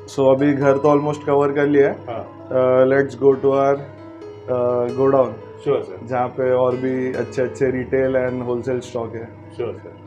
सो अभी घर तो ऑलमोस्ट कवर कर लिया है। Let's go to our godown, sure sir, जहाँ पे और भी अच्छे अच्छे रिटेल एंड होलसेल स्टॉक है। Sure sir.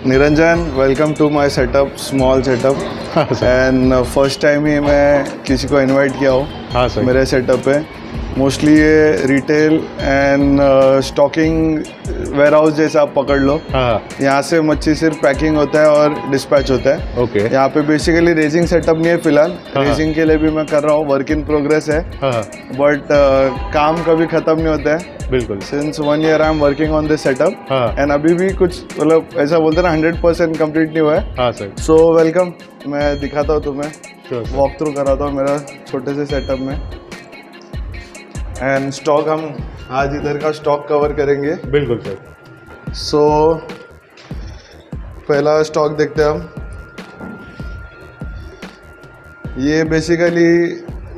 Niranjan, welcome to my setup, small setup. And first time ही मैं किसी को इनवाइट किया हूँ। हाँ सर। मेरे सेटअप पे मोस्टली ये retail and stocking warehouse जैसा आप पकड़ लो। हाँ। यहाँ से मच्छी सिर्फ पैकिंग होता है और डिस्पैच होता है। ओके। यहाँ पे बेसिकली रेजिंग सेटअप नहीं है फिलहाल। रेजिंग के लिए भी मैं कर रहा हूँ, वर्क इन प्रोग्रेस है। बट काम कभी खत्म नहीं होता है। बिल्कुल। Since 1 year I am working on this setup and अभी भी कुछ मतलब ऐसा बोलते हैं ना 100% कंप्लीट नहीं हुआ है। हाँ सर। सो वेलकम, मैं दिखाता हूँ तुम्हें, वॉक थ्रू कराता हूँ मेरा छोटे से सेटअप में। एंड स्टॉक हम आज इधर का स्टॉक कवर करेंगे। बिल्कुल सर। सो पहला स्टॉक देखते हैं हम। ये basically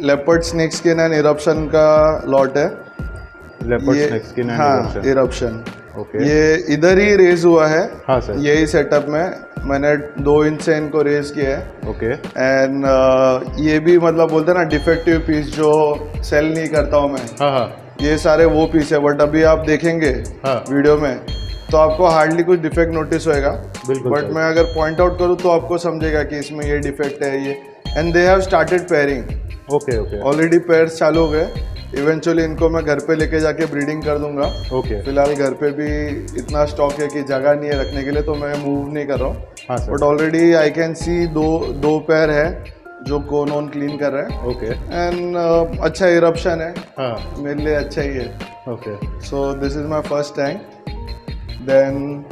leopard snake skin and eruption का लॉट है। Leopard snake skin and eruption. Eruption. Okay. ये इधर ही रेज हुआ है। हाँ सर। यही सेटअप में मैंने 2 इंच से इनको रेज किया है। ओके। एंड ये भी मतलब बोलते हैं ना डिफेक्टिव पीस जो सेल नहीं करता हूँ मैं। हाँ। ये सारे वो पीस है, बट अभी आप देखेंगे वीडियो में तो आपको हार्डली कुछ डिफेक्ट नोटिस होएगा। बिल्कुल। बट मैं अगर पॉइंट आउट करूँ तो आपको समझेगा कि इसमें ये डिफेक्ट है ये। And they have started pairing. Okay okay. Already pairs चालू हो गए। इवेंचुअली इनको मैं घर पे लेके जाके ब्रीडिंग कर दूंगा। ओके। फिलहाल घर पे भी इतना स्टॉक है कि जगह नहीं है रखने के लिए, तो मैं मूव नहीं कर रहा हूँ। हाँ sir. But already I can see दो पैर है जो कोन ऑन क्लीन कर रहे हैं। ओके। एंड अच्छा इरप्शन है। हाँ। मेरे लिए अच्छा ही है। Okay. So this is my first tank. Then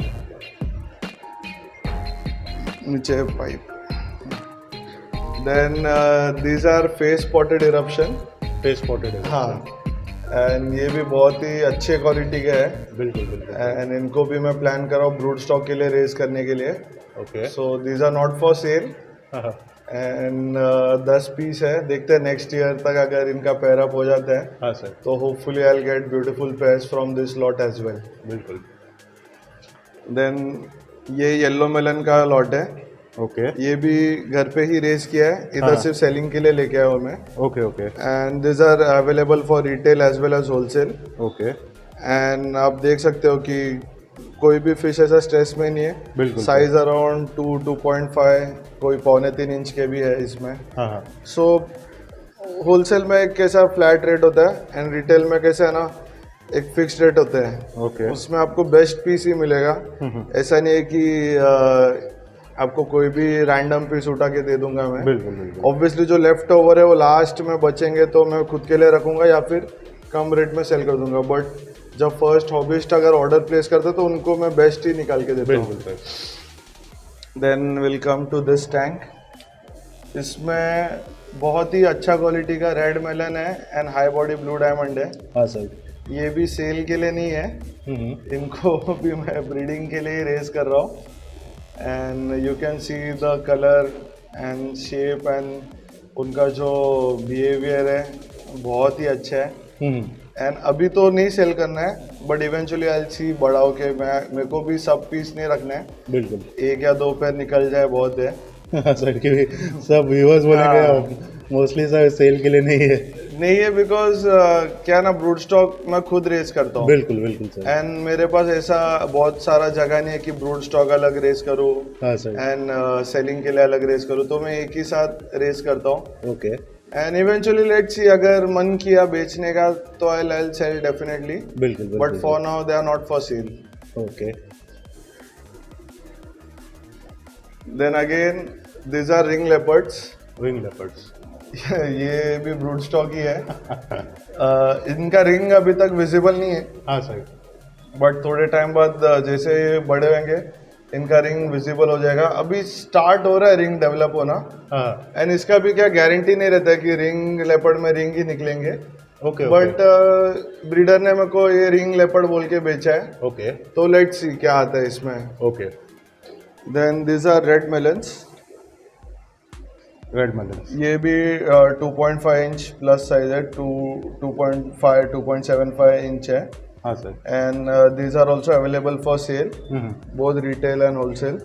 नीचे pipe. Then these are face spotted eruption. Face spotted है। हाँ। एंड ये भी बहुत ही अच्छे क्वालिटी के है। बिल्कुल बिल्कुल। एंड इनको भी मैं प्लान कर रहा हूँ ब्रूड स्टॉक के लिए रेज करने के लिए। Okay. So these are not for sale. And 10 piece है। देखते हैं नेक्स्ट ईयर तक अगर इनका पेयर अप हो जाता है। हाँ सर। तो hopefully I will get beautiful pairs from this lot as well. बिल्कुल। देन ये येलो मेलन का लॉट है। ओके। ये भी घर पे ही रेज किया है। इधर सिर्फ सेलिंग के लिए लेके आया हूँ मैं। Okay okay. And this are available for retail as well as wholesale. Okay. And आप देख सकते हो कि कोई भी फिश ऐसा स्ट्रेस में नहीं है। बिल्कुल। साइज अराउंड 2.5, कोई 2.25 इंच के भी है इसमें। हाँ। सो होलसेल में एक कैसा फ्लैट रेट होता है एंड रिटेल में कैसा है ना एक फिक्स्ड रेट होता है। ओके। उसमें आपको बेस्ट पीस ही मिलेगा। ऐसा नहीं है कि आपको कोई भी रैंडम पीस उठा के दे दूंगा मैं। बिल्कुल बिल्कुल। ऑब्वियसली जो लेफ्ट ओवर है वो लास्ट में बचेंगे तो मैं खुद के लिए रखूंगा या फिर कम रेट में सेल कर दूंगा। बट जब फर्स्ट हॉबिस्ट अगर ऑर्डर प्लेस करते तो उनको मैं बेस्ट ही निकाल के देता हूँ। बिल्कुल sir. Then will come to this tank. इसमें बहुत ही अच्छा क्वालिटी का रेड मेलन है and high body blue diamond है। हाँ सर। ये भी सेल के लिए नहीं है, इनको भी मैं ब्रीडिंग के लिए रेज कर रहा हूँ। And you can see the colour and shape and उनका जो बिहेवियर है बहुत ही अच्छा है। एंड अभी तो नहीं सेल करना है बट इवेंचुअली आई सी बड़ा होके मेरे को भी सब पीस नहीं रखना है। बिल्कुल। 1 या 2 पैर निकल जाए बहुत है। सर क्योंकि सब व्यूअर्स बोलेंगे मोस्टली सर सेल के लिए नहीं है बिकॉज क्या ना ब्रूड स्टॉक मैं खुद रेस करता हूँ। बिल्कुल बिल्कुल सर। एंड मेरे पास ऐसा बहुत सारा जगह नहीं है कि ब्रूड स्टॉक अलग रेस करूँ हाँ सर। एंड सेलिंग के लिए अलग रेस करूँ, तो मैं एक ही साथ रेस करता हूँ। Okay. And eventually let's see, अगर मन किया बेचने का तो आई सेल डेफिनेटली, बिल्कुल बट बिल्कुल for now they are not for sale. Okay then again these are ring leopards. Ring leopards ये भी ब्रूड स्टॉक ही है. इनका रिंग अभी तक विजिबल नहीं है, हाँ सर बट थोड़े टाइम बाद जैसे ये बड़े होंगे इनका रिंग विजिबल हो जाएगा. अभी स्टार्ट हो रहा है रिंग डेवलप होना. हाँ एंड इसका भी क्या गारंटी नहीं रहता है कि रिंग लेपर्ड में रिंग ही निकलेंगे. ओके बट ब्रीडर ने मेरे को ये रिंग लेपर्ड बोल के बेचा है, ओके तो लेट्स सी क्या आता है इसमें. Okay then this are red melons. Red melon ये भी 2.5 इंच प्लस साइज है. 2.5 2.75 इंच है. हाँ sir and these are also available for sale, both retail and wholesale.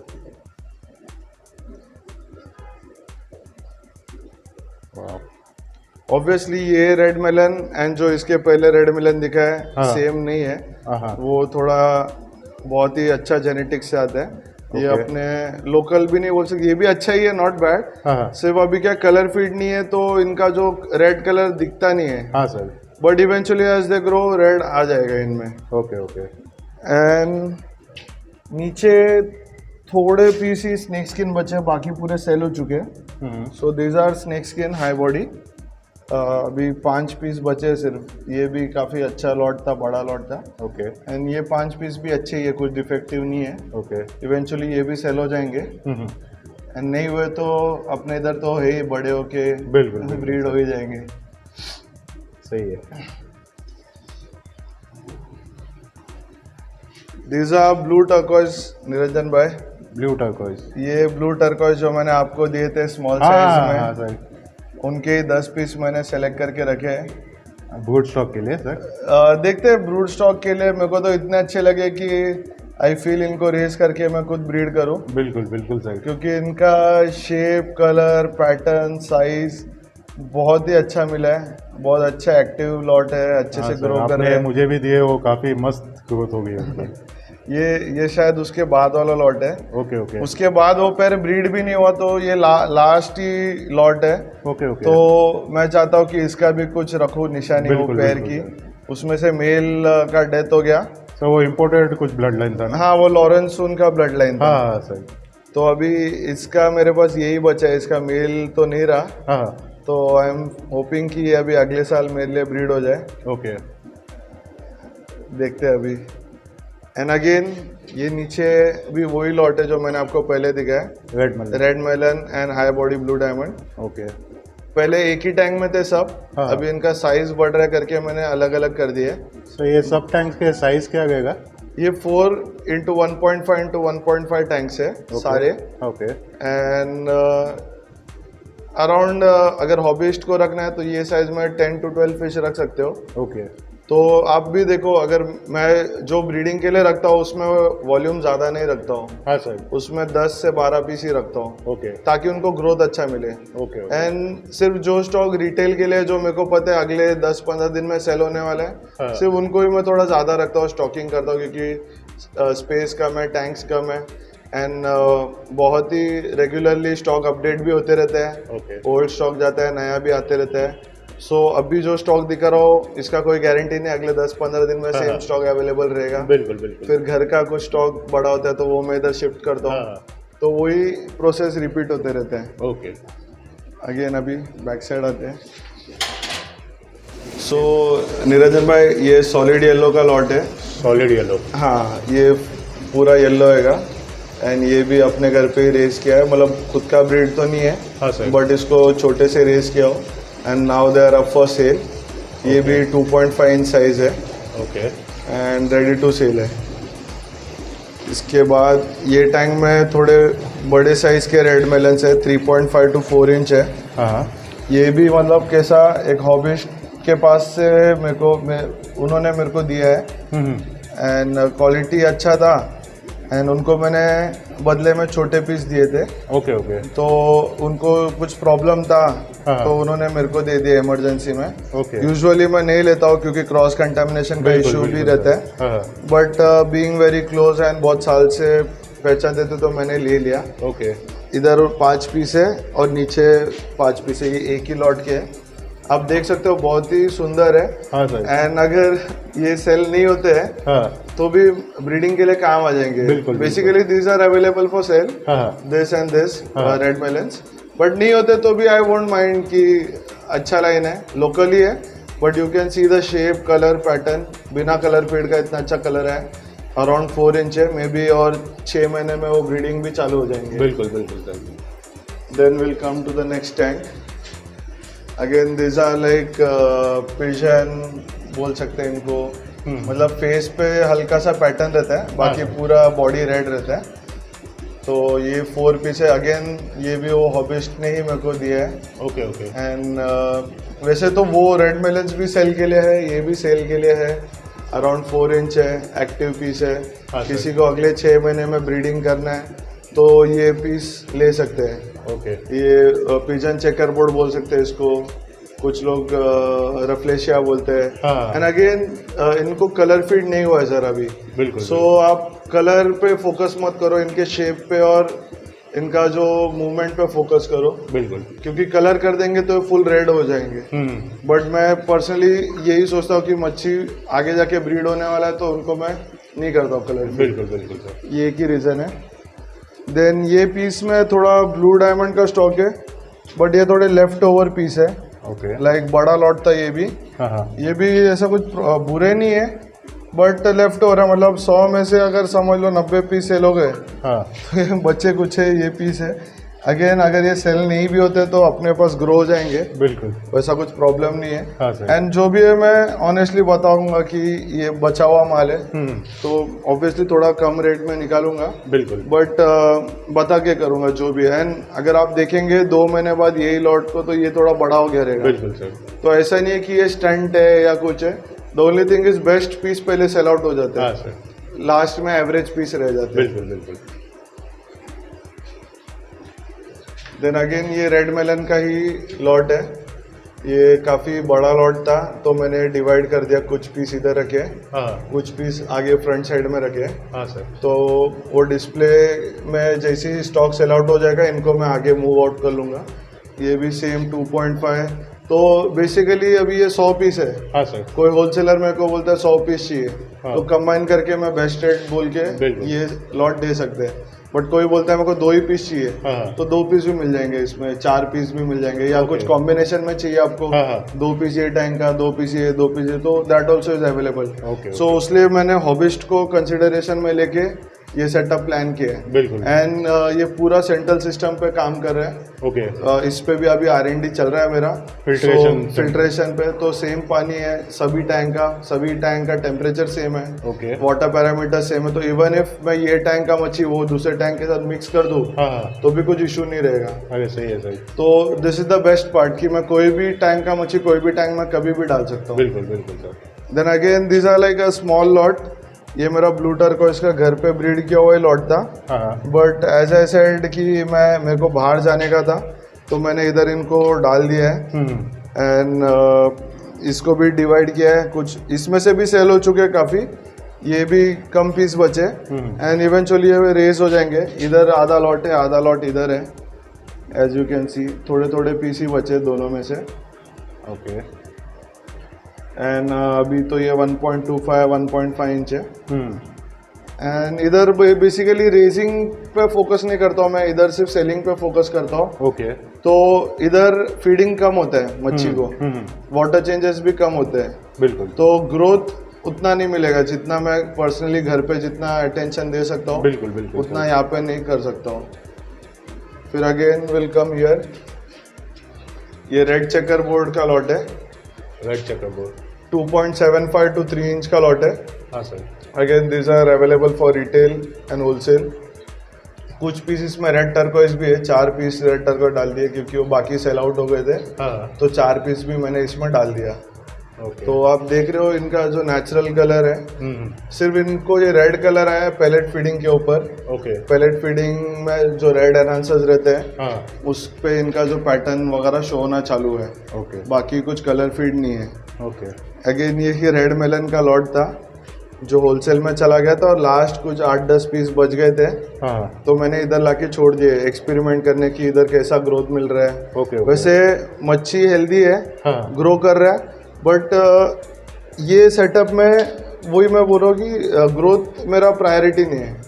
Obviously ये रेड मेलन एंड जो इसके पहले रेड मेलन दिखा है हाँ. सेम नहीं है. हाँ वो थोड़ा बहुत ही अच्छा जेनेटिक्स से आता है. ये Okay. अपने लोकल भी नहीं बोल सकते, ये भी अच्छा ही है, नॉट बैड. हाँ सिर्फ अभी क्या कलर फीड नहीं है तो इनका जो रेड कलर दिखता नहीं है, हाँ sir but eventually as they grow red आ जाएगा इनमें. ओके ओके एंड नीचे थोड़े पीस ही स्नेक स्किन बचे हैं, बाकी पूरे सेल हो चुके हैं. So these are snake skin high body. अभी 5 पीस बचे हैं सिर्फ. ये भी काफ़ी अच्छा लॉट था, बड़ा लॉट था. ओके एंड ये 5 पीस भी अच्छे ही है, कुछ डिफेक्टिव नहीं है. ओके इवेंचुअली ये भी सेल हो जाएंगे. एंड नहीं हुए तो अपने इधर तो है ही, बड़े होके बिल्कुल ब्रीड हो ही जाएंगे. सही है. These are blue turquoise Niranjan भाई. ब्लू टर्कोइज ये ब्लू टर्कोइज जो मैंने आपको दिए थे स्मॉल हाँ साइज में, हाँ सर उनके 10 पीस मैंने सेलेक्ट करके रखे हैं. बूट स्टॉक के लिए सर. देखते हैं ब्रूड स्टॉक के लिए. मेरे को तो इतने अच्छे लगे कि आई फील इनको रेस करके मैं खुद ब्रीड करूं, बिल्कुल बिल्कुल सर. क्योंकि इनका शेप, कलर, पैटर्न, साइज बहुत ही अच्छा मिला है. बहुत अच्छा एक्टिव लॉट है, अच्छे हाँ से सर, ग्रो कर आपने रहे हैं. मुझे भी दिए, वो काफी मस्त ग्रोथ हो गई उनकी. ये शायद उसके बाद वाला लॉट है. ओके ओके उसके बाद वो पैर ब्रीड भी नहीं हुआ, तो ये लास्ट ही लॉट है. ओके ओके तो मैं चाहता हूँ कि इसका भी कुछ रखूँ निशानी हो बिल्कुल, पैर बिल्कुल, की. उसमें से मेल का डेथ हो गया. सर वो इम्पोर्टेड कुछ ब्लड लाइन था ना. हाँ, वो लॉरेंसून का ब्लड लाइन था. हाँ सर. तो अभी इसका मेरे पास यही बचा है. इसका मेल तो नहीं रहा, हाँ तो आई एम होपिंग कि ये अभी अगले साल मेरे लिए ब्रीड हो जाए. ओके देखते हैं अभी. एंड अगेन ये नीचे भी वही लॉट है जो मैंने आपको पहले दिखाया. Red melon. Red melon and high body blue diamond. Okay पहले एक ही टैंक में थे सब. हाँ. अभी इनका साइज बढ़ रहा है करके मैंने अलग अलग कर दिए. सो ये सब टैंक्स के साइज क्या रहेगा? ये 4 into 1.5 into 1.5 टैंक्स है सारे. ओके एंड अराउंड अगर हॉबिस्ट को रखना है तो ये साइज में 10 to 12 फिश रख सकते हो. ओके तो आप भी देखो, अगर मैं जो ब्रीडिंग के लिए रखता हूँ उसमें वॉल्यूम ज़्यादा नहीं रखता हूँ. हाँ सर. उसमें 10 से 12 पीस ही रखता हूँ, ओके ताकि उनको ग्रोथ अच्छा मिले. ओके एंड सिर्फ जो स्टॉक रिटेल के लिए जो मेरे को पता है अगले 10-15 दिन में सेल होने वाला है, हाँ. सिर्फ उनको ही मैं थोड़ा ज़्यादा रखता हूँ, स्टॉकिंग करता हूँ, क्योंकि स्पेस कम है, टैंक्स कम है. एंड बहुत ही रेगुलरली स्टॉक अपडेट भी होते रहते हैं. ओके ओल्ड स्टॉक जाता है, नया भी आते रहता है. सो अभी जो स्टॉक दिखा रहा हो इसका कोई गारंटी नहीं, अगले 10-15 दिन में हाँ. सेम स्टॉक अवेलेबल रहेगा. बिल्कुल बिल्कुल. फिर घर का कुछ स्टॉक बड़ा होता है तो वो मैं इधर शिफ्ट करता हूँ. हाँ. तो वही प्रोसेस रिपीट होते रहते हैं. ओके अगेन अभी बैक साइड आते हैं. सो निरंजन भाई, ये सॉलिड येलो का लॉट है. Solid yellow. हाँ, ये पूरा येलो हैगा. एंड ये भी अपने घर पे ही रेस किया है, मतलब खुद का ब्रीड तो नहीं है. हाँ सर. बट इसको छोटे से रेस किया हो. And now they are up for sale. ये भी 2.5 इंच साइज है okay and ready to sale है. इसके बाद ये टैंक में थोड़े बड़े साइज के रेड मेलन्स है. 3.5 to 4 इंच है. हाँ ये भी मतलब कैसा, एक हॉबिस्ट के पास से उन्होंने मेरे को दिया है. एंड क्वालिटी अच्छा था. एंड उनको मैंने बदले में छोटे पीस दिए थे. ओके ओके तो उनको कुछ प्रॉब्लम था, हाँ. तो उन्होंने मेरे को दे दिया इमरजेंसी में. ओके यूजुअली मैं नहीं लेता हूँ क्योंकि क्रॉस कंटामिनेशन का इशू भी रहता है. हाँ but being very close and बहुत साल से पहचानते थे तो मैंने ले लिया. ओके इधर 5 पीस है और नीचे 5 पीस है. ये एक ही लॉट के है. आप देख सकते हो बहुत ही सुंदर है। हाँ सर। एंड अगर ये सेल नहीं होते हैं हाँ तो भी ब्रीडिंग के लिए काम आ जाएंगे। बिल्कुल, basically these are available for sale, हाँ दिस एंड दिस हाँ। रेड मेलन्स, बट नहीं होते तो भी आई वोंट माइंड कि अच्छा लाइन है, लोकली है, but you can see the shape, colour, pattern, बिना कलर फेड का इतना अच्छा कलर है। अराउंड 4 इंच है मे बी, और 6 महीने में वो ब्रीडिंग भी चालू हो जाएंगे। बिल्कुल बिल्कुल sir. Then will come to the next tank. Again this are like pigeon बोल सकते हैं इनको, मतलब फेस पे हल्का सा पैटर्न रहता है, बाकी पूरा बॉडी रेड रहता है। तो ये 4 पीस है। अगेन ये भी वो हॉबिस्ट ने ही मेरे को दिया है। Okay okay. एंड वैसे तो वो रेड मेलन्स भी सेल के लिए है, ये भी सेल के लिए है। अराउंड 4 इंच है, एक्टिव पीस है। हाँ, किसी को अगले 6 महीने में ब्रीडिंग करना है तो ये पीस ले सकते हैं। ओके। ये पिजन चेकर बोर्ड बोल सकते हैं इसको, कुछ लोग रफलेशिया बोलते हैं। हाँ। एंड अगेन इनको कलर फीड नहीं हुआ है सर अभी। बिल्कुल। सो आप कलर पे फोकस मत करो, इनके शेप पे और इनका जो मूवमेंट पे फोकस करो, बिल्कुल। क्योंकि कलर कर देंगे तो फुल रेड हो जाएंगे। बट मैं पर्सनली यही सोचता हूँ कि मच्छी आगे जाके ब्रीड होने वाला है तो उनको मैं नहीं करता हूँ कलर। बिल्कुल बिल्कुल सर। ये एक ही रीज़न है। देन ये पीस में थोड़ा ब्लू डायमंड का स्टॉक है, बट ये थोड़े लेफ्ट ओवर पीस है। ओके। लाइक बड़ा लॉट था ये भी। हाँ हाँ। ये भी ऐसा कुछ बुरे नहीं है, बट लेफ्ट ओवर है, मतलब 100 में से अगर समझ लो 90 पीस सेल हो गए हाँ। तो ये बच्चे कुछ है, ये पीस है। अगेन अगर ये सेल नहीं भी होते तो अपने पास ग्रो हो जाएंगे, बिल्कुल। वैसा कुछ प्रॉब्लम नहीं है। हाँ सर। एंड जो भी है मैं ऑनेस्टली बताऊंगा कि ये बचा हुआ माल है, तो ऑब्वियसली थोड़ा कम रेट में निकालूंगा, बिल्कुल। बट बता के करूंगा जो भी है। एंड अगर आप देखेंगे 2 महीने बाद यही लॉट को तो ये थोड़ा बड़ा हो गया रहेगा। बिल्कुल सर। तो ऐसा नहीं है कि ये स्टंट है या कुछ है। The only thing is best piece पहले सेल आउट हो जाते हाँ हैं, सर। लास्ट में एवरेज पीस रह जाते हैं। बिल्कुल बिल्कुल। देन अगेन ये रेड मेलन का ही लॉट है। ये काफ़ी बड़ा लॉट था तो मैंने डिवाइड कर दिया, कुछ पीस इधर रखे, हाँ कुछ पीस आगे फ्रंट साइड में रखे। हाँ सर। तो वो डिस्प्ले में जैसे ही स्टॉक सेल आउट हो जाएगा इनको मैं आगे मूव आउट कर लूँगा। ये भी सेम 2.5। तो बेसिकली अभी ये 100 पीस है। हाँ सर। कोई होलसेलर मेरे को बोलता है 100 पीस चाहिए, हाँ। तो कंबाइन करके मैं बेस्ट रेट बोल के बिल्कुल। ये लॉट दे सकते हैं। बट कोई बोलता है मेरे को 2 ही पीस चाहिए, हाँ। तो 2 पीस भी मिल जाएंगे इसमें, 4 पीस भी मिल जाएंगे, या Okay. कुछ कॉम्बिनेशन में चाहिए आपको, हाँ, हाँ। 2 पीस ये टैंक का, 2 पीस ये, 2 पीस ये, तो that also is available. Okay, सो इसलिए मैंने हॉबिस्ट को कंसिडरेशन में लेके ये सेटअप प्लान किया है। बिल्कुल। एंड ये पूरा सेंट्रल सिस्टम पे काम कर रहे हैं। ओके। इस पे भी अभी R&D चल रहा है मेरा, फिल्ट्रेशन पे। तो सेम पानी है सभी टैंक का टेम्परेचर सेम है, ओके। वाटर पैरामीटर सेम है। तो इवन इफ मैं ये टैंक का मच्छी वो दूसरे टैंक के साथ मिक्स कर दूँ हाँ हाँ। तो भी कुछ इशू नहीं रहेगा। अरे सही है सही। तो this is the best part कि मैं कोई भी टैंक का मच्छी कोई भी टैंक में कभी भी डाल सकता हूँ। बिल्कुल बिल्कुल sir. Then again this are like a small lot. ये मेरा ब्लू टर्को इसका घर पे ब्रीड किया हुआ लॉट था, हाँ हाँ। बट एज आई सेड कि मेरे को बाहर जाने का था तो मैंने इधर इनको डाल दिया है। एंड इसको भी डिवाइड किया है, कुछ इसमें से भी सेल हो चुके हैं काफ़ी, ये भी कम पीस बचे। एंड इवेंचुअली ये रेस हो जाएंगे। इधर आधा लॉट है, आधा लॉट इधर है। एज यू कैन सी थोड़े थोड़े पीस ही बचे दोनों में से। ओके। एंड अभी तो ये 1.25 1.5 इंच है। एंड इधर बेसिकली रेसिंग पे फोकस नहीं करता हूँ मैं, इधर सिर्फ सेलिंग पे फोकस करता हूँ। ओके। तो इधर फीडिंग कम होता है मच्छी को, वाटर चेंजेस भी कम होते हैं, बिल्कुल। तो ग्रोथ उतना नहीं मिलेगा जितना मैं पर्सनली घर पे जितना अटेंशन दे सकता हूँ, बिल्कुल बिल्कुल उतना यहाँ पे नहीं कर सकता हूँ। फिर अगेन विल कम हियर। ये रेड चेकर बोर्ड का लॉट है, red checker board 2.75 to 3 inch का लॉट है। हाँ sir. Again this are available for retail and wholesale. कुछ पीस में रेड टर्कोइज भी है, 4 पीस रेड टर्कोइज डाल दिए क्योंकि वो बाकी सेल आउट हो गए थे। हाँ। तो 4 पीस भी मैंने इसमें डाल दिया। ओके। तो आप देख रहे हो इनका जो नेचुरल कलर है, सिर्फ इनको ये रेड कलर आया है पैलेट फीडिंग के ऊपर। ओके। पैलेट फीडिंग में जो रेड एनहांसर्स रहते हैं, हाँ। उस पे इनका जो पैटर्न वगैरह शो होना चालू है। ओके। बाकी कुछ कलर फीड नहीं है। ओके। अगेन ये ही रेड मेलन का लॉट था। जो होलसेल में चला गया था और लास्ट कुछ 8-10 पीस बच गए थे, हाँ तो मैंने इधर लाके छोड़ दिए एक्सपेरिमेंट करने की इधर कैसा ग्रोथ मिल रहा है। ओके वैसे मच्छी हेल्दी है, हाँ ग्रो कर रहा है, बट ये सेटअप में वही मैं बोल रहा हूँ कि ग्रोथ मेरा प्रायोरिटी नहीं है।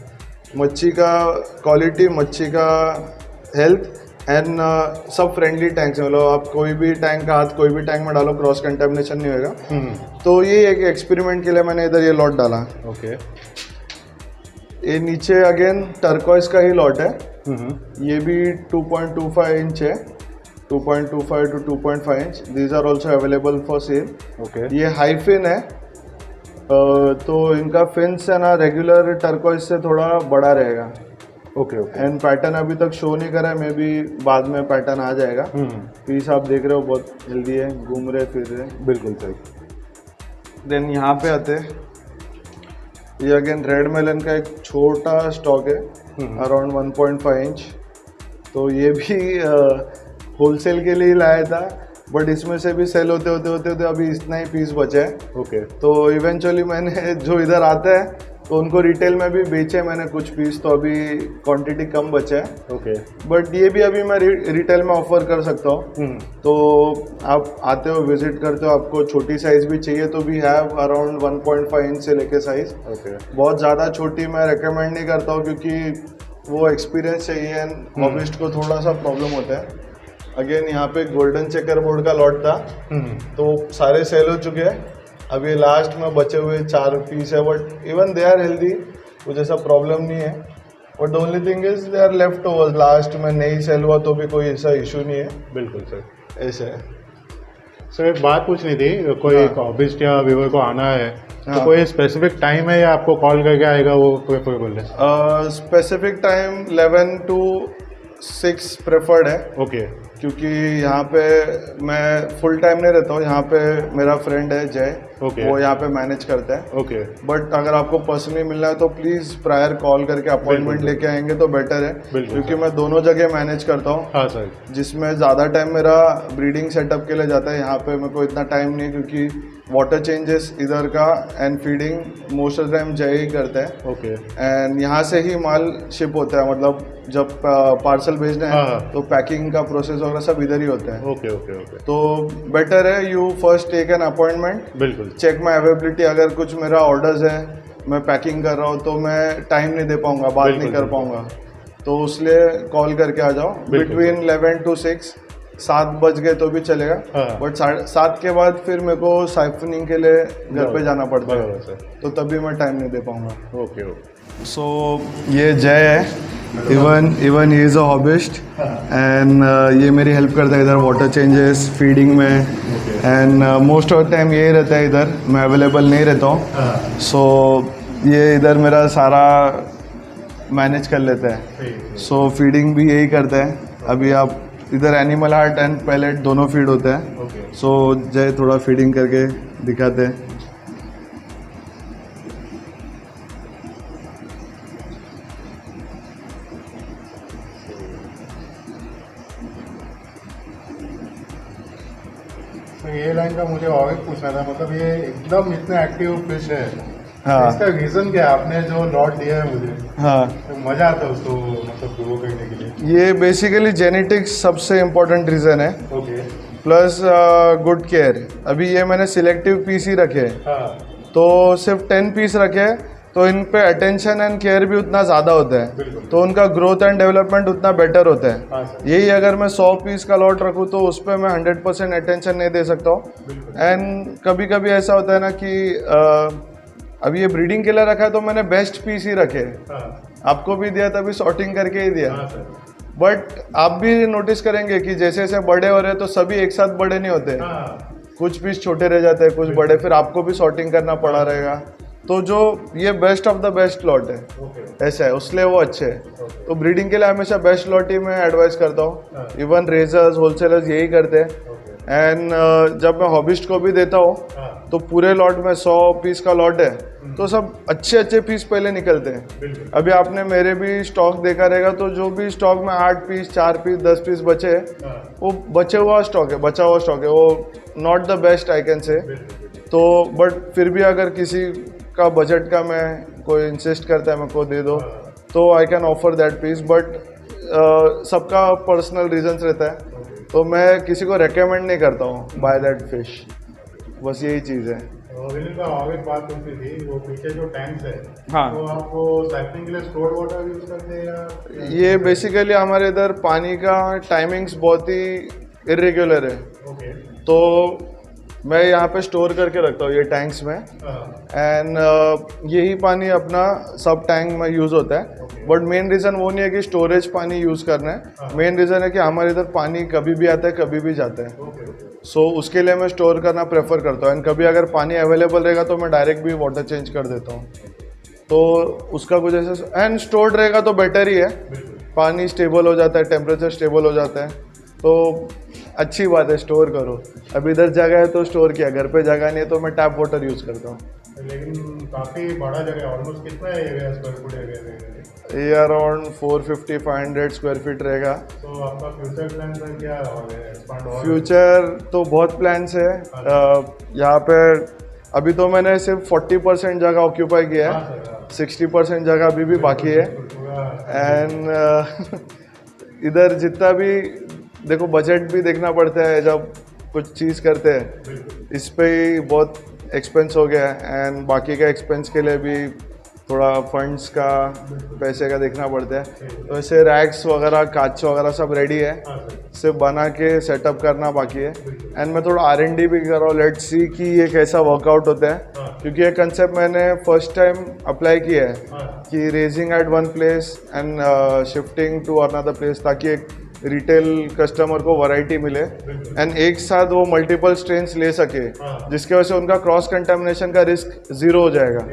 मच्छी का क्वालिटी, मच्छी का हेल्थ एंड सब फ्रेंडली टैंक्स हैं, मतलब आप कोई भी टैंक का हाथ कोई भी टैंक में डालो क्रॉस कंटेमिनेशन नहीं होएगा। तो ये एक एक्सपेरिमेंट के लिए मैंने इधर ये लॉट डाला। ओके ये नीचे अगेन टर्कोइस का ही लॉट है, ये भी 2.25 इंच है, 2.25 to 2.5 inch. These are also available for sale. Okay ये हाई फिन है, तो इनका फिन्स है ना रेगुलर टर्कोइस से थोड़ा बड़ा रहेगा। ओके ओके एंड पैटर्न अभी तक शो नहीं करा है, मे बी बाद में पैटर्न आ जाएगा। पीस आप देख रहे हो बहुत हेल्दी है, घूम रहे फिर रहे। बिल्कुल सही। देन यहाँ पे आते, ये अगेन रेड मेलन का एक छोटा स्टॉक है, अराउंड 1.5 इंच। तो ये भी होलसेल के लिए ही लाया था, बट इसमें से भी सेल होते होते होते होते अभी इतना ही पीस बचा है। ओके तो इवेंचुअली मैंने जो इधर आता है तो उनको रिटेल में भी बेचे मैंने कुछ पीस, तो अभी क्वांटिटी कम बचा है। ओके बट ये भी अभी मैं रिटेल में ऑफर कर सकता हूँ। तो आप आते हो, विजिट करते हो, आपको छोटी साइज भी चाहिए तो भी हैव अराउंड 1.5 इंच से लेके साइज। ओके बहुत ज़्यादा छोटी मैं रेकमेंड नहीं करता हूँ, क्योंकि वो एक्सपीरियंस चाहिए एंड हॉबिस्ट को थोड़ा सा प्रॉब्लम होता है। अगेन यहाँ पे गोल्डन चेकर बोर्ड का लॉट था, तो सारे सेल हो चुके हैं। अभी लास्ट में बचे हुए 4 पीस है, but even they are healthy, कुछ ऐसा प्रॉब्लम नहीं है। But the only thing is they are left overs, last में नहीं सेल हुआ तो भी कोई ऐसा इशू नहीं है। बिल्कुल सर। ऐसे है। सर एक बात पूछनी थी, कोई हॉबिस्ट या व्यूअर को आना है तो कोई स्पेसिफिक टाइम है या आपको कॉल करके आएगा वो प्रेफरेबल है? स्पेसिफिक टाइम 11 to 6 प्रेफर्ड है। ओके क्योंकि यहाँ पे मैं फुल टाइम नहीं रहता हूँ, यहाँ पे मेरा फ्रेंड है जय, वो यहाँ पे मैनेज करता है। ओके बट अगर आपको पर्सनली मिलना है तो प्लीज़ प्रायर कॉल करके अपॉइंटमेंट लेके आएंगे तो बेटर है, क्योंकि मैं दोनों जगह मैनेज करता हूँ। हाँ सर। जिसमें ज़्यादा टाइम मेरा ब्रीडिंग सेटअप के लिए जाता है, यहाँ पे मेरे को इतना टाइम नहीं, क्योंकि वाटर चेंजेस इधर का and feeding most of time जय ही करता है। ओके एंड यहाँ से ही माल शिप होता है, मतलब जब पार्सल भेजना है तो पैकिंग का प्रोसेस वगैरह सब इधर ही होता है। ओके ओके ओके तो बेटर है you first take an appointment, बिल्कुल चेक माई अवेलेबिलिटी। अगर कुछ मेरा ऑर्डर्स है, मैं पैकिंग कर रहा हूँ तो मैं टाइम नहीं दे पाऊँगा, बात नहीं कर पाऊँगा, तो उसलिए कॉल करके आ जाओ। बिटवीन 11 to 6, 7 बज गए तो भी चलेगा, बट 7 के बाद फिर मेरे को साइफनिंग के लिए घर पे जाना पड़ता है, तो तभी मैं टाइम नहीं दे पाऊँगा। Okay okay. सो ये जय है, even he is a hobbyist and ये मेरी हेल्प करता है इधर वाटर चेंजेस, फीडिंग में, and most of the time यही रहता है इधर, मैं अवेलेबल नहीं रहता हूँ। सो ये इधर मेरा सारा मैनेज कर लेता है। सो फीडिंग भी यही करता है। अभी आप इधर एनिमल हार्ट एंड पैलेट दोनों फीड होता है। सो जय थोड़ा फीडिंग करके दिखाते हैं। तो ये लाइन का मुझे और एक पूछना था, मतलब ये एकदम इतने एक्टिव फिश है, हाँ। इसका रीजन क्या है? आपने जो लॉट दिया है मुझे, हाँ, तो मजा आता है उसको मतलब ग्रो करने के लिए। ये बेसिकली जेनेटिक्स सबसे इम्पोर्टेंट रीज़न है, ओके प्लस गुड केयर। अभी ये मैंने सिलेक्टिव पीस ही रखे हैं, हाँ तो सिर्फ 10 पीस रखे हैं, तो इन पे अटेंशन एंड केयर भी उतना ज़्यादा होता है, तो उनका ग्रोथ एंड डेवलपमेंट उतना बेटर होता है। हाँ सर। यही अगर मैं 100 पीस का लॉट रखूँ तो उस पर मैं 100% अटेंशन नहीं दे सकता हूँ। एंड कभी कभी ऐसा होता है ना कि अभी ये ब्रीडिंग के लिए रखा है तो मैंने बेस्ट पीस ही रखे, आपको भी दिया तभी सॉर्टिंग करके ही दिया। बट आप भी नोटिस करेंगे कि जैसे जैसे बड़े हो रहे हैं तो सभी एक साथ बड़े नहीं होते, कुछ पीस छोटे रह जाते हैं, कुछ बड़े, फिर आपको भी सॉर्टिंग करना पड़ा रहेगा। तो जो ये best of the best lot है, ऐसा है, उसलिए वो अच्छे है। तो ब्रीडिंग के लिए हमेशा बेस्ट लॉट ही मैं एडवाइस करता हूँ। इवन रेजर्स, होलसेलर्स यही करते हैं। एंड जब मैं हॉबिस्ट को भी देता हूँ तो पूरे लॉट में 100 पीस का लॉट है, तो सब अच्छे अच्छे पीस पहले निकलते हैं। अभी आपने मेरे भी स्टॉक देखा रहेगा, तो जो भी स्टॉक में 8 पीस, 4 पीस, 10 पीस बचे, वो बचे हुआ स्टॉक है, बचा हुआ स्टॉक है, वो not the best I can say. तो बट फिर भी अगर किसी का बजट का मैं कोई इंसिस्ट करता है मेरे को दे दो तो I can offer that piece, but सबका पर्सनल रीजंस रहता है तो मैं किसी को रेकमेंड नहीं करता हूँ बाय दैट फिश, बस यही चीज़ है। विनील का और एक बात पूछनी थी, वो पीछे जो टैंक्स है हाँ। तो आप वो साइक्लिंग के लिए स्टोर्ड वाटर यूज करते हैं या? ये बेसिकली हमारे इधर पानी का टाइमिंग्स बहुत ही इरेगुलर है, ओके। तो मैं यहाँ पे स्टोर करके रखता हूँ ये टैंक्स में, एंड यही पानी अपना सब टैंक में यूज़ होता है। बट मेन रीज़न वो नहीं है कि स्टोरेज पानी यूज़ करना है, मेन रीज़न है कि हमारे इधर पानी कभी भी आता है कभी भी जाता है, सो उसके लिए मैं स्टोर करना प्रेफर करता हूँ। एंड कभी अगर पानी अवेलेबल रहेगा तो मैं डायरेक्ट भी वाटर चेंज कर देता हूँ, तो उसका कुछ ऐसा, एंड स्टोर्ड रहेगा तो बेटर ही है, पानी स्टेबल हो जाता है, टेम्परेचर स्टेबल हो जाता है, तो अच्छी बात है, स्टोर करो। अब इधर जगह है तो स्टोर किया, घर पे जगह नहीं है तो मैं टैप वाटर यूज़ करता हूँ। लेकिन काफ़ी बड़ा जगह है, ऑलमोस्ट कितना एरिया, स्क्वायर फुट एरिया रहेगा? ये अराउंड 450-500 स्क्वायर फीट रहेगा। तो आपका फ्यूचर प्लान सर क्या है, एक्सपांड और? फ्यूचर तो बहुत प्लान्स है यहाँ पे। अभी तो मैंने सिर्फ 40% जगह ऑक्यूपाई किया है, 60% जगह अभी भी बाकी है। एंड इधर जितना भी देखो, बजट भी देखना पड़ता है जब कुछ चीज़ करते हैं, इस पे ही बहुत एक्सपेंस हो गया है, एंड बाकी का एक्सपेंस के लिए भी थोड़ा फंड्स का, पैसे का देखना पड़ता है। तो ऐसे रैक्स वगैरह, कांच वगैरह सब रेडी है, सिर्फ बना के सेटअप करना बाकी है। एंड मैं थोड़ा R&D भी कर रहा हूँ, लेट्स सी कि ये कैसा वर्कआउट होता है, क्योंकि ये कंसेप्ट मैंने फर्स्ट टाइम अप्लाई किया है कि raising at one place and shifting to another place, ताकि एक रिटेल कस्टमर को वैरायटी मिले एंड एक साथ वो मल्टीपल स्ट्रेन्स ले सके, जिसकी वजह से उनका क्रॉस कंटामिनेशन का रिस्क जीरो हो जाएगा,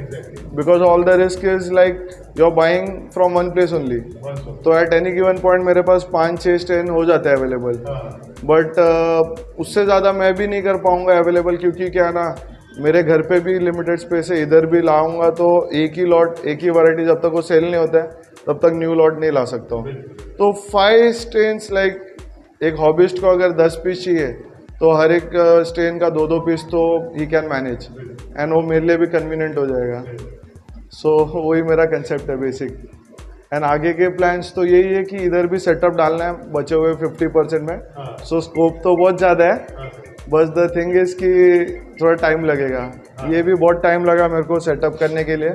because all the risk is like you are buying from one place only. तो एट एनी गिवन पॉइंट मेरे पास 5-6 स्ट्रेन हो जाते हैं अवेलेबल, बट उससे ज़्यादा मैं भी नहीं कर पाऊँगा अवेलेबल, क्योंकि क्या ना, मेरे घर पे भी लिमिटेड स्पेस है, इधर भी लाऊंगा तो एक ही लॉट, एक ही वैरायटी जब तक वो सेल नहीं होता है तब तक न्यू लॉट नहीं ला सकता हूँ। तो 5 स्ट्रेन्स, लाइक एक हॉबिस्ट को अगर 10 पीस चाहिए तो हर एक स्ट्रेन का 2-2 पीस तो ही कैन मैनेज, एंड वो मेरे लिए भी कन्वीनियंट हो जाएगा। सो वही मेरा कंसेप्ट है बेसिक। एंड आगे के प्लान्स तो यही है कि इधर भी सेटअप डालना है बचे हुए 50% में। सो स्कोप तो बहुत ज़्यादा है, बस द थिंग इज़ कि थोड़ा टाइम लगेगा। ये भी बहुत टाइम लगा मेरे को सेटअप करने के लिए।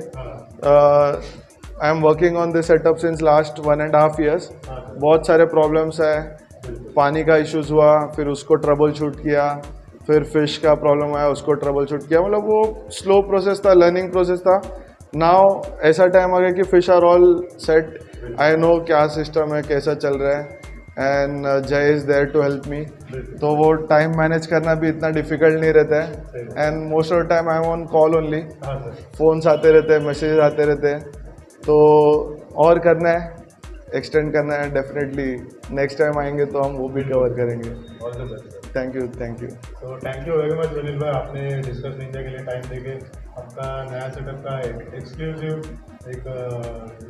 I am working on this setup since last 1.5 years। बहुत सारे प्रॉब्लम्स है, पानी का इश्यूज़ हुआ, फिर उसको ट्रबल शूट किया, फिर फिश का प्रॉब्लम आया, उसको ट्रबल शूट किया, मतलब वो स्लो प्रोसेस था, लर्निंग प्रोसेस था। नाउ ऐसा टाइम आ गया कि fish are all set, I know क्या सिस्टम है, कैसा चल रहा है, and Jay is there to help me. तो वो टाइम मैनेज करना भी इतना डिफिकल्ट नहीं रहता है, and most of the time I am on call only, phones आते रहते हैं, मैसेज आते रहते हैं, तो और करना है, एक्सटेंड करना है। डेफिनेटली नेक्स्ट टाइम आएंगे तो हम वो भी कवर करेंगे। Thank you. तो थैंक यू वेरी मच विनील भाई, आपने डिस्कस इंडिया के लिए टाइम देके आपका नया सेटअप का एक्सक्लूसिव एक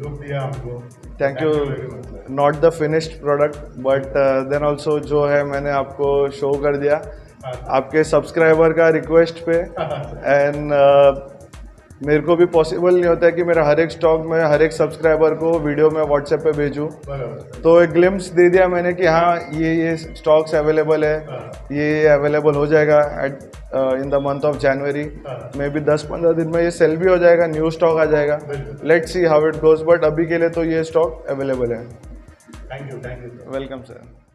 लुक दिया हमको। Thank you. Not the finished product, but then also जो है मैंने आपको शो कर दिया आपके सब्सक्राइबर का रिक्वेस्ट पे, एंड मेरे को भी पॉसिबल नहीं होता है कि मेरा हर एक स्टॉक में हर एक सब्सक्राइबर को वीडियो में व्हाट्सएप पे भेजूँ। तो एक ग्लिम्स दे दिया मैंने कि हाँ ये स्टॉक्स अवेलेबल है, ये अवेलेबल हो जाएगा at in the month of January. May be 10-15 दिन में ये सेल भी हो जाएगा, न्यू स्टॉक आ जाएगा। Let's see how it goes, but अभी के लिए तो ये स्टॉक अवेलेबल है। Thank you. Welcome sir.